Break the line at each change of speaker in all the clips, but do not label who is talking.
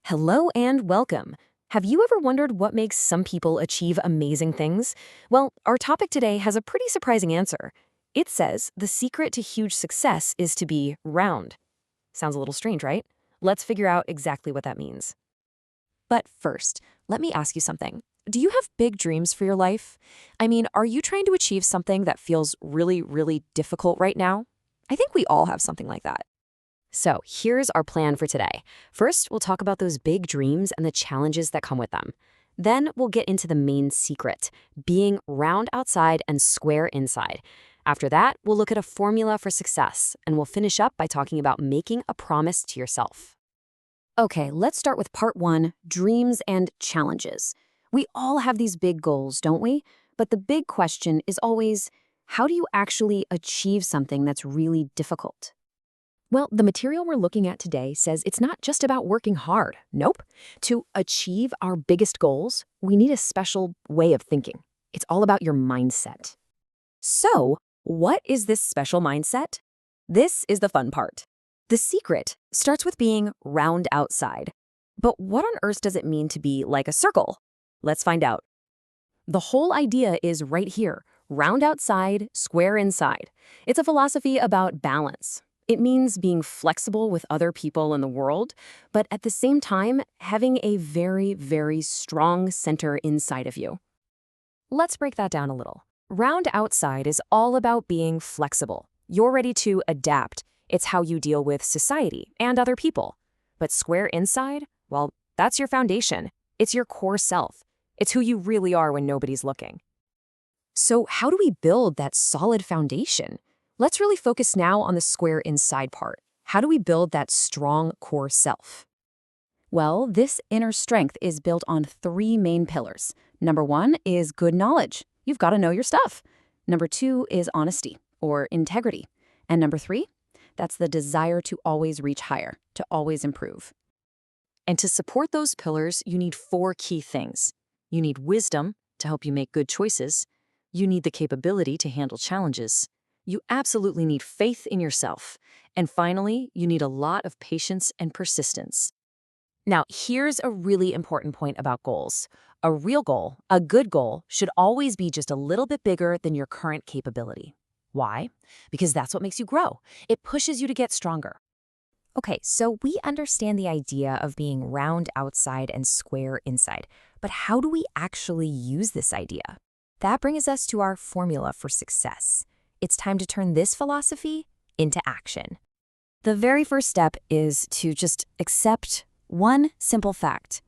Hello and welcome. Have you ever wondered what makes some people achieve amazing things? Well, our topic today has a pretty surprising answer. It says the secret to huge success is to be round. Sounds a little strange, right? Let's figure out exactly what that means.
But first, let me ask you something. Do you have big dreams for your life? I mean, are you trying to achieve something that feels really, really difficult right now? I think we all have something like that.
So, here's our plan for today. First, we'll talk about those big dreams and the challenges that come with them. Then, we'll get into the main secret, being round outside and square inside. After that, we'll look at a formula for success, and we'll finish up by talking about making a promise to yourself. Okay, let's start with part one, dreams and challenges. We all have these big goals, don't we? But the big question is always, how do you actually achieve something that's really difficult? Well, the material we're looking at today says it's not just about working hard. Nope. To achieve our biggest goals, we need a special way of thinking. It's all about your mindset. So, what is this special mindset? This is the fun part. The secret starts with being round outside. But what on earth does it mean to be like a circle? Let's find out. The whole idea is right here, round outside, square inside. It's a philosophy about balance. It means being flexible with other people in the world, but at the same time, having a very, very strong center inside of you. Let's break that down a little. Round outside is all about being flexible. You're ready to adapt. It's how you deal with society and other people. But square inside, well, that's your foundation. It's your core self. It's who you really are when nobody's looking. So how do we build that solid foundation? Let's really focus now on the square inside part. How do we build that strong core self? Well, this inner strength is built on three main pillars. Number one is good knowledge. You've got to know your stuff. Number two is honesty or integrity. And number three, that's the desire to always reach higher, to always improve. And to support those pillars, you need four key things. You need wisdom to help you make good choices. You need the capability to handle challenges. You absolutely need faith in yourself. And finally, you need a lot of patience and persistence. Now, here's a really important point about goals. A real goal, a good goal, should always be just a little bit bigger than your current capability. Why? Because that's what makes you grow. It pushes you to get stronger. Okay, so we understand the idea of being round outside and square inside. But how do we actually use this idea? That brings us to our formula for success. It's time to turn this philosophy into action. The very first step is to just accept one simple fact.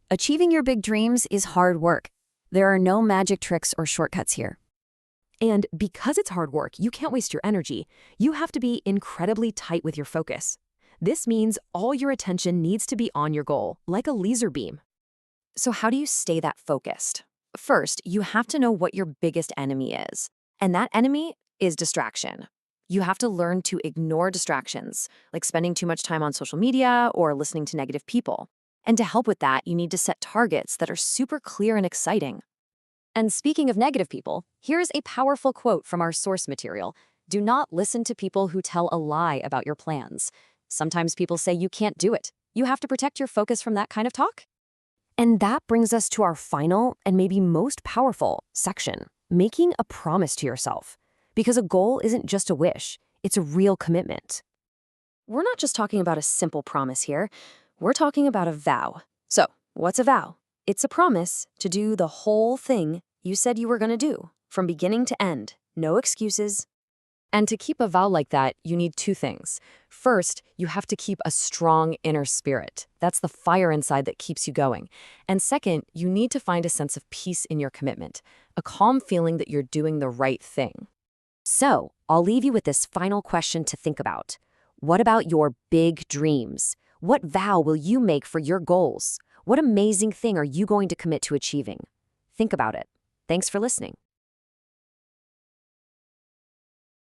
Achieving your big dreams is hard work. There are no magic tricks or shortcuts here. And because it's hard work, you can't waste your energy. You have to be incredibly tight with your focus. This means all your attention needs to be on your goal, like a laser beam. So how do you stay that focused? First, you have to know what your biggest enemy is. And that enemy is distraction. You have to learn to ignore distractions, like spending too much time on social media or listening to negative people. And to help with that, you need to set targets that are super clear and exciting. And speaking of negative people, here's a powerful quote from our source material. Do not listen to people who tell a lie about your plans. Sometimes people say you can't do it. You have to protect your focus from that kind of talk. And that brings us to our final and maybe most powerful section, making a promise to yourself. Because a goal isn't just a wish, it's a real commitment. We're not just talking about a simple promise here, we're talking about a vow. So, what's a vow? It's a promise to do the whole thing you said you were going to do, from beginning to end, no excuses. And to keep a vow like that, you need two things. First, you have to keep a strong inner spirit. That's the fire inside that keeps you going. And second, you need to find a sense of peace in your commitment, a calm feeling that you're doing the right thing. So, I'll leave you with this final question to think about. What about your big dreams? What vow will you make for your goals? What amazing thing are you going to commit to achieving? Think about it. Thanks for listening.